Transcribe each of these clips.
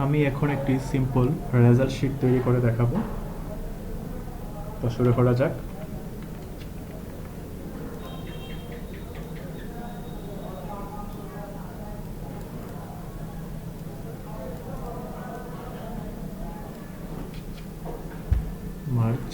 আমি এখন একটি সিম্পল রেজাল্ট শিট তৈরি করে দেখাবো। তো শুরু করা যাক। মার্চ,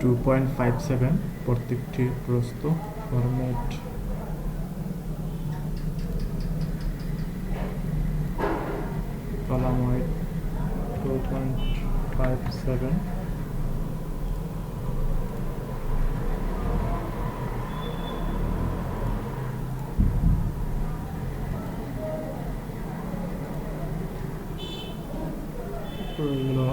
টু 2.57 প্রত্যেকটি প্রস্থ, ফরম্যাট কলাম ওয়াইড 2.57, এগুলো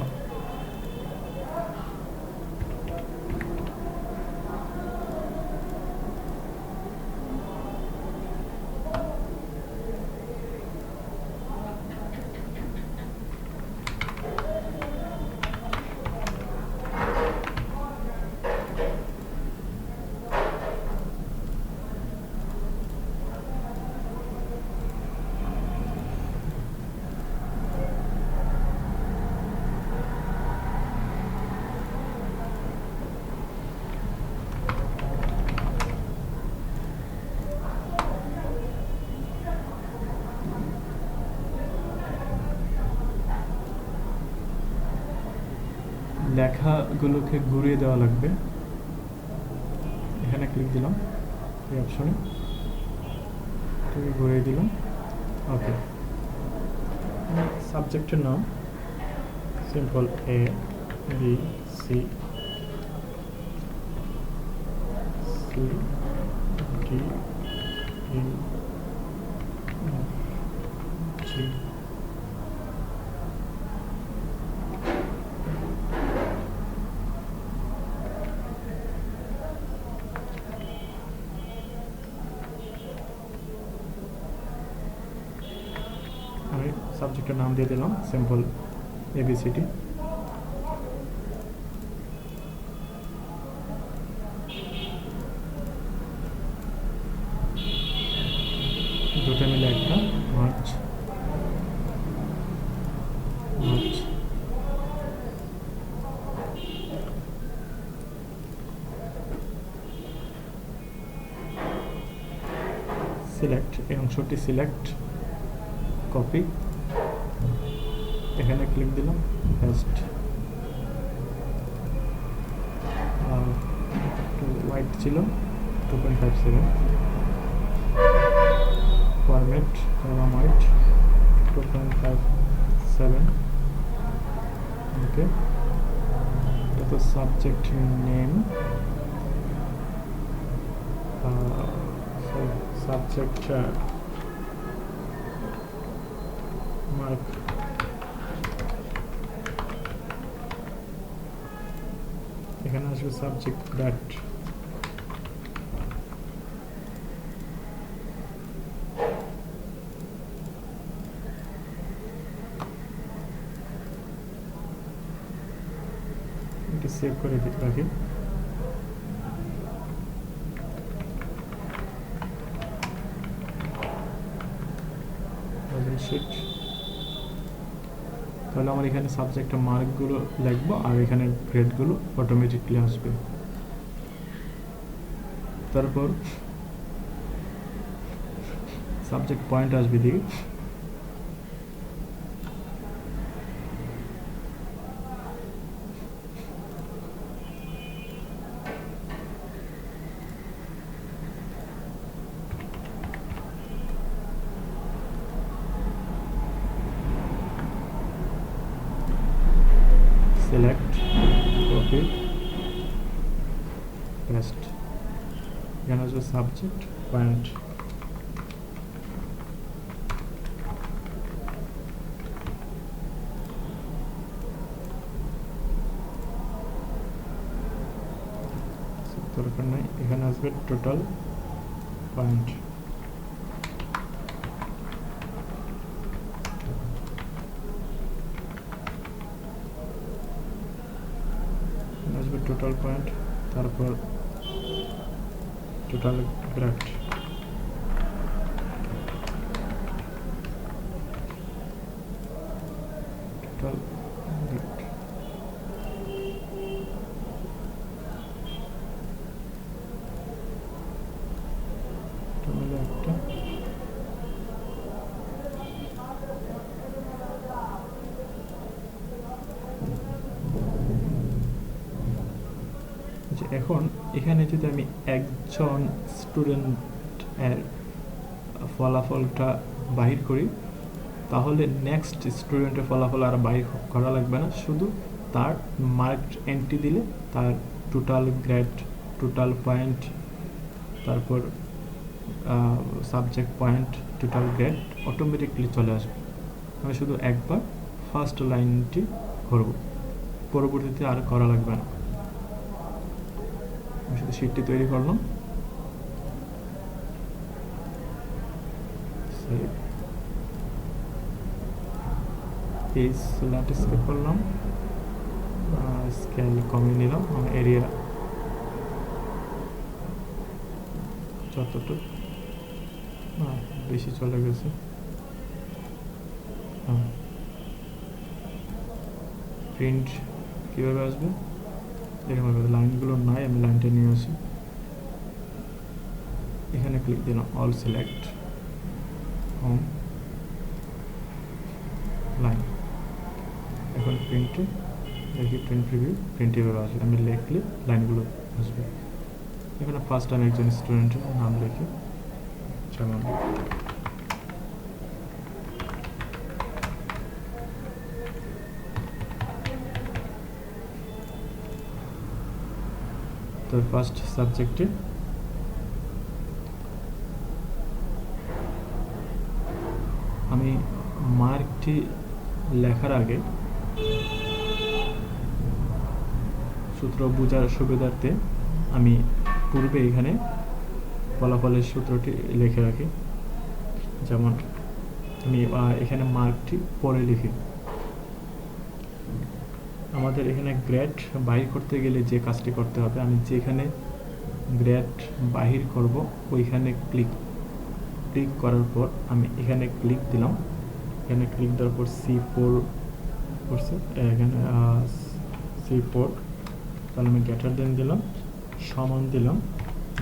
লেখাগুলোকে ঘুরিয়ে দেওয়া লাগবে। এখানে ক্লিক দিলাম, এই অপশনে ঘুরিয়ে দিলাম। ওকে, সাবজেক্টের নাম simple A B C C D E G, আমি সাবজেক্টের নাম দিয়ে দিলাম সিম্পল এবিসিডি। দুটো মিলে একটা মার্চ, মার্চ সিলেক্ট, এই অংশটি সিলেক্ট, কপি, এখানে ক্লিক দিলাম, পেস্ট। হোয়াইট ছিল 2.57, ফরম্যাট কলাম হোয়াইট 2.57। ওকে, এটা তো সাবজেক্ট নেম, সাবজেক্ট মার্ক, এখানে আসবে সাবজেক্ট দ্যাট, এটি সেভ করে রাখি। sheet তাহলে আমার এখানে সাবজেক্টের মার্কগুলো লিখবো আর এখানে গ্রেডগুলো অটোমেটিকলি আসবে। তারপর সাবজেক্ট পয়েন্ট আসবে দিকে, সিলেক্ট, কপি, পেস্ট। এখানে আসবে সাবজেক্ট পয়েন্ট। দরকার নাই, এখানে আসবে টোটাল পয়েন্ট। আসবে টোটাল পয়েন্ট, তারপর টোটাল গ্রেড, টোটাল গ্রেড। একটা এখন এখানে যদি আমি একজন স্টুডেন্টের ফলাফলটা বাহির করি, তাহলে নেক্সট স্টুডেন্টের ফলাফল আর বাহির করা লাগবে না, শুধু তার মার্ক এন্ট্রি দিলে তার টোটাল গ্রেড, টোটাল পয়েন্ট, তারপর subject point, total grade automatically চলে আসবে। আমি শুধু একবার ফার্স্ট লাইনটি করব, পরবর্তীতে আর করা লাগবে না। আমি শুধু শিটটি তৈরি করলাম, পেজ ল্যান্ডস্কেপ করলাম, স্কেল কমিয়ে নিলাম, আমার এরিয়া যতটুকু বেশি চলে গেছে। প্রিন্ট কীভাবে আসবে এরকম, লাইনগুলো নাই, আমি লাইনটা নিয়ে আসি, এখানে ক্লিক দিলাম, অল সিলেক্ট, হোম, লাইন। এখন প্রিন্টে দেখি, প্রিন্ট প্রিভিউ, প্রিন্ট এভাবে আসবে, আমি লিখলে লাইনগুলো আসবে। এখানে ফার্স্ট আমি একজন স্টুডেন্টের নাম লিখি, যেমন তো ফার্স্ট সাবজেক্টে আমি মার্কটি লেখার আগে সূত্র বোঝার সুবিধার্থে আমি পূর্বে এখানে ফলাফলের সূত্রটি লিখে রাখি। যেমন আমি এখানে মার্কটি পরে লিখি। আমাদের এখানে গ্রেড বাহির করতে গেলে যে কাজটি করতে হবে, আমি যেখানে গ্রেড বাহির করব ওইখানে ক্লিক করার পর আমি এখানে ক্লিক দিলাম, এখানে ক্লিক দেওয়ার পর C4 করছে, এখানে C4, তাহলে আমি গ্রেটার দেন দিলাম, সমান দিলাম,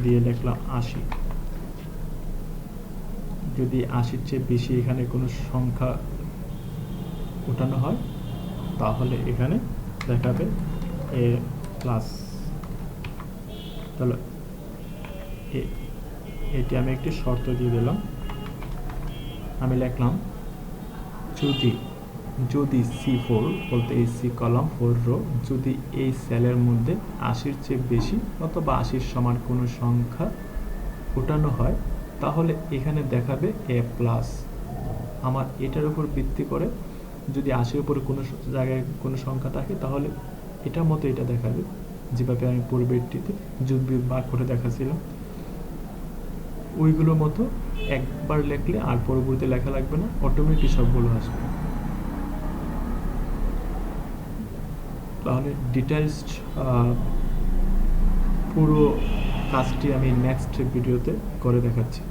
দিয়ে লিখলাম 80। যদি 80-র চেয়ে বেশি এখানে কোনো সংখ্যা উঠানো হয় তাহলে এখানে দেখাবে A+। তাহলে এটি আমি একটি শর্ত দিয়ে দিলাম, আমি লিখলাম যদি C4 বলতে এই C কলাম 4 রো যদি এই সেলের মধ্যে 80-র চেয়ে বেশি অথবা 80-র সমান কোনো সংখ্যা উঠানো হয় তাহলে এখানে দেখাবে A+। আমার এটার উপর ভিত্তি করে যদি 80-র উপরে কোনো জায়গায় কোনো সংখ্যা থাকে তাহলে এটার মতো এটা দেখাবে, যেভাবে আমি পূর্বেরটিতে যোগ বিয়োগ ভাগ করে দেখাচ্ছিলাম। ওইগুলোর মতো একবার লিখলে আর পরবর্তী লেখা লাগবে না, অটোমেটিক সবগুলো আসবে। তাহলে ডিটেইলস পুরো কাজটি আমি নেক্সট ভিডিওতে করে দেখাচ্ছি।